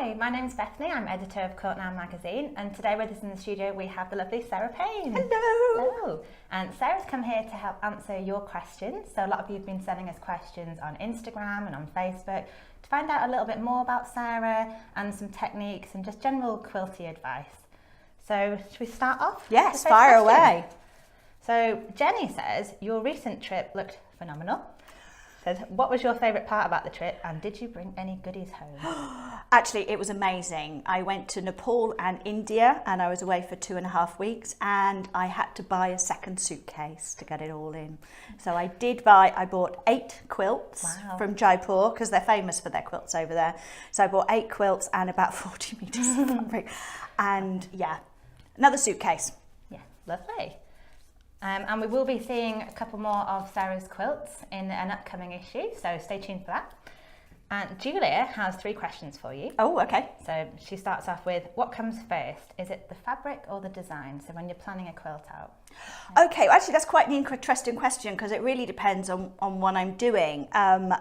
Hi, my name's Bethany. I'm editor of Quilt Now magazine, and today with us in the studio we have the lovely Sarah Payne. Hello! Hello! And Sarah's come here to help answer your questions. So a lot of you have been sending us questions on Instagram and on Facebook to find out a little bit more about Sarah and some techniques and just general quilty advice. So should we start off? Yes, fire away. So Jenny says, your recent trip looked phenomenal. Says, what was your favourite part about the trip and did you bring any goodies home? Actually, it was amazing. I went to Nepal and India and I was away for 2.5 weeks and I had to buy a second suitcase to get it all in. So I bought 8 quilts from Jaipur because they're famous for their quilts over there. So I bought 8 quilts and about 40 metres of fabric. And yeah, another suitcase. Yeah, lovely. And we will be seeing a couple more of Sarah's quilts in an upcoming issue, so stay tuned for that. And Julia has 3 questions for you. Oh, okay. So she starts off with, what comes first? Is it the fabric or the design? So when you're planning a quilt out. Okay, well, actually that's quite an interesting question because it really depends on what I'm doing.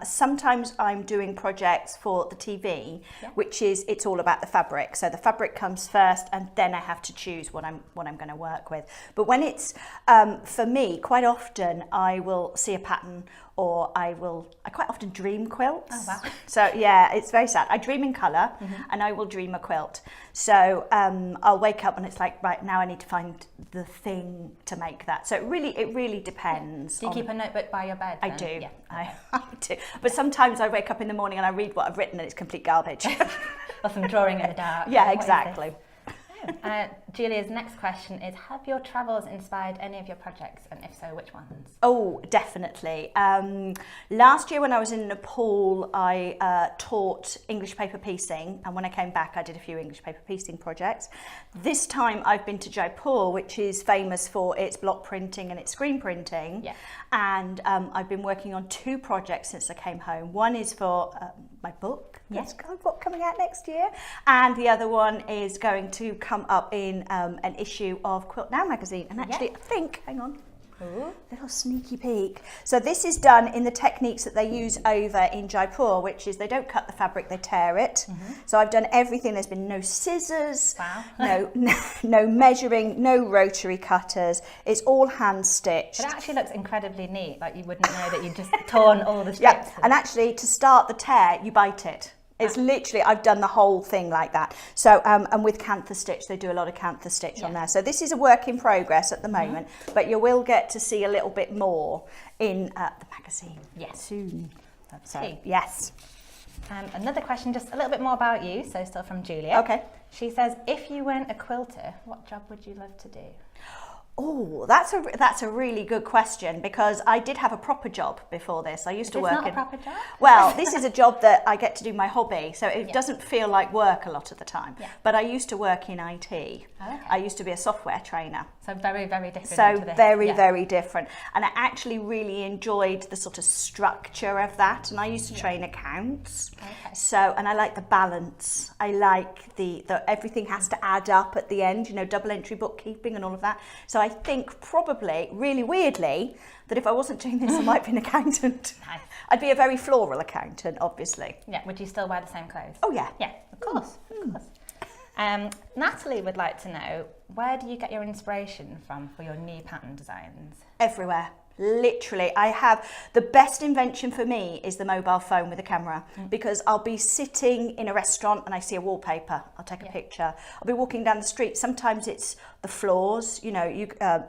Sometimes I'm doing projects for the TV, which is, it's all about the fabric. So the fabric comes first and then I have to choose what I'm going to work with. But when it's, for me, quite often I will see a pattern or I quite often dream quilts. Oh, wow. So yeah, it's very sad. I dream in colour and I will dream a quilt. So I'll wake up and it's like, right, now I need to find the thing to make that. So it really depends. Do you keep a notebook by your bed then? I do. Yeah. I do. But sometimes I wake up in the morning and I read what I've written and it's complete garbage. Or some drawing in the dark. Yeah, exactly. Julia's next question is, have your travels inspired any of your projects, and if so, which ones? Oh, definitely. Last year when I was in Nepal, I taught English paper piecing, and when I came back I did a few English paper piecing projects. This time I've been to Jaipur, which is famous for its block printing and its screen printing, and I've been working on 2 projects since I came home. One is for my book, coming out next year, and the other one is going to come up in an issue of Quilt Now magazine. And actually, I think, hang on, little sneaky peek. So this is done in the techniques that they use over in Jaipur, which is they don't cut the fabric, they tear it. So I've done everything. There's been no scissors, no measuring, no rotary cutters. It's all hand stitched. It actually looks incredibly neat. Like you wouldn't know that you've just torn all the strips. Yeah, and actually to start the tear, you bite it. It's literally, I've done the whole thing like that. So, and with cantha stitch, they do a lot of cantha stitch on there. So this is a work in progress at the moment, but you will get to see a little bit more in the magazine soon. So, yes. Another question, just a little bit more about you, so still from Julia. Okay. She says, if you weren't a quilter, what job would you love to do? Oh, that's a really good question because I did have a proper job before this. I used to work in... It's not a proper job? Well, this is a job that I get to do my hobby, so it doesn't feel like work a lot of the time. But I used to work in IT. Okay. I used to be a software trainer. So very, very different. So to this. Very different. And I actually really enjoyed the sort of structure of that. And I used to train accounts. Okay. So, and I like the balance. I like the everything has to add up at the end, you know, double entry bookkeeping and all of that. So I think probably, really weirdly, that if I wasn't doing this, I might be an accountant. Nice. I'd be a very floral accountant, obviously. Yeah, would you still wear the same clothes? Oh yeah. Yeah, of course, of course. Natalie would like to know, where do you get your inspiration from for your new pattern designs? Everywhere. Literally, I have the best invention for me is the mobile phone with a camera because I'll be sitting in a restaurant and I see a wallpaper. I'll take a picture. I'll be walking down the street. Sometimes it's the floors, you know,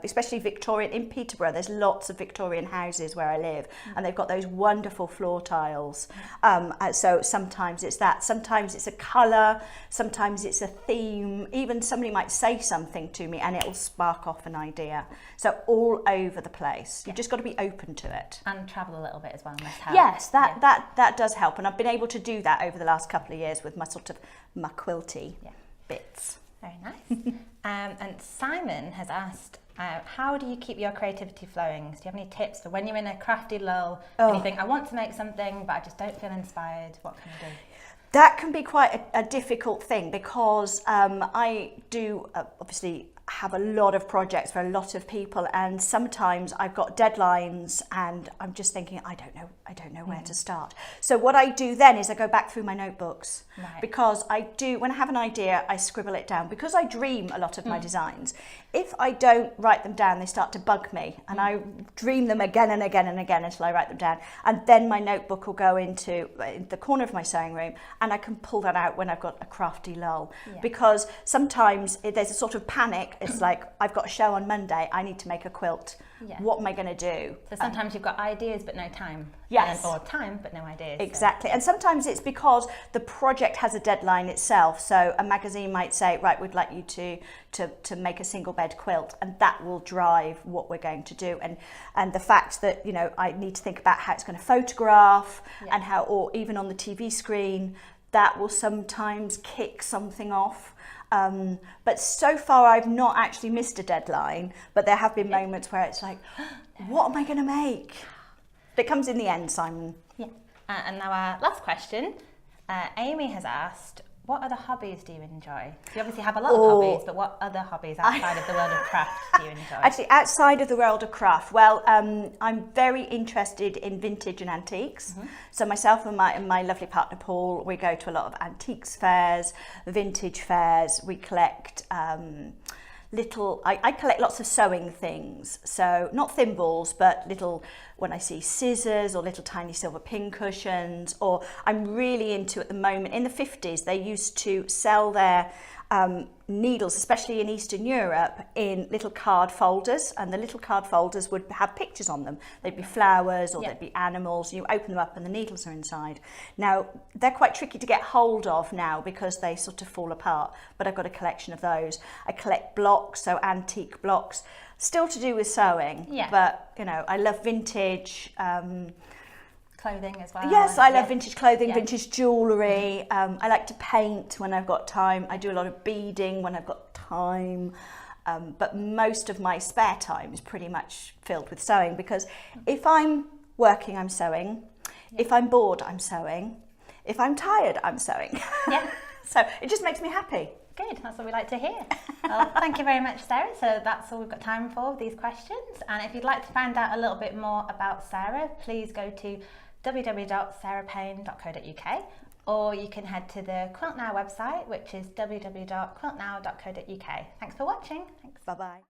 especially Victorian. In Peterborough, there's lots of Victorian houses where I live and they've got those wonderful floor tiles. So sometimes it's that. Sometimes it's a colour. Sometimes it's a theme. Even somebody might say something to me and it'll spark off an idea. So all over the place. You've just got to be open to it. And travel a little bit as well must help. Yes, that does help. And I've been able to do that over the last couple of years with my sort of my quilty bits. Very nice. And Simon has asked, how do you keep your creativity flowing? Do you have any tips for when you're in a crafty lull and you think, I want to make something, but I just don't feel inspired? What can you do? That can be quite a difficult thing because I do, obviously, have a lot of projects for a lot of people, and sometimes I've got deadlines and I'm just thinking I don't know where to start. So what I do then is I go back through my notebooks, because when I have an idea, I scribble it down, because I dream a lot of my designs. If I don't write them down, they start to bug me, and I dream them again and again and again until I write them down, and then my notebook will go into the corner of my sewing room, and I can pull that out when I've got a crafty lull. Because sometimes there's a sort of panic. It's like, I've got a show on Monday, I need to make a quilt. What am I going to do? So sometimes you've got ideas but no time. Yes. Or time but no ideas. Exactly. So. And sometimes it's because the project has a deadline itself. So a magazine might say, right, we'd like you to make a single bed quilt, and that will drive what we're going to do. And the fact that, you know, I need to think about how it's going to photograph, and how, or even on the TV screen, that will sometimes kick something off. But so far I've not actually missed a deadline, but there have been moments where it's like, what am I going to make? But it comes in the end, Simon. Yeah. And now our last question, Amy has asked, what other hobbies do you enjoy? You obviously have a lot of hobbies, but what other hobbies outside of the world of craft do you enjoy? Actually, outside of the world of craft, well, I'm very interested in vintage and antiques. So myself and my lovely partner Paul, we go to a lot of antiques fairs, vintage fairs. We collect I collect lots of sewing things, so not thimbles, but little, when I see scissors or little tiny silver pin cushions, or I'm really into, at the moment, in the 50s, they used to sell their needles, especially in Eastern Europe, in little card folders, and the little card folders would have pictures on them. They'd be flowers, or they'd be animals. You open them up and the needles are inside. Now, they're quite tricky to get hold of now because they sort of fall apart, but I've got a collection of those. I collect blocks, so antique blocks, still to do with sewing, but, you know, I love vintage, clothing as well. Yes, I love vintage clothing, vintage jewellery. I like to paint when I've got time. I do a lot of beading when I've got time. But most of my spare time is pretty much filled with sewing, because if I'm working, I'm sewing. If I'm bored, I'm sewing. If I'm tired, I'm sewing. So it just makes me happy. Good, that's what we like to hear. Well, thank you very much, Sarah. So that's all we've got time for with these questions. And if you'd like to find out a little bit more about Sarah, please go to www.sarahpayne.co.uk, or you can head to the Quilt Now website, which is www.quiltnow.co.uk. Thanks for watching. Thanks. Bye-bye.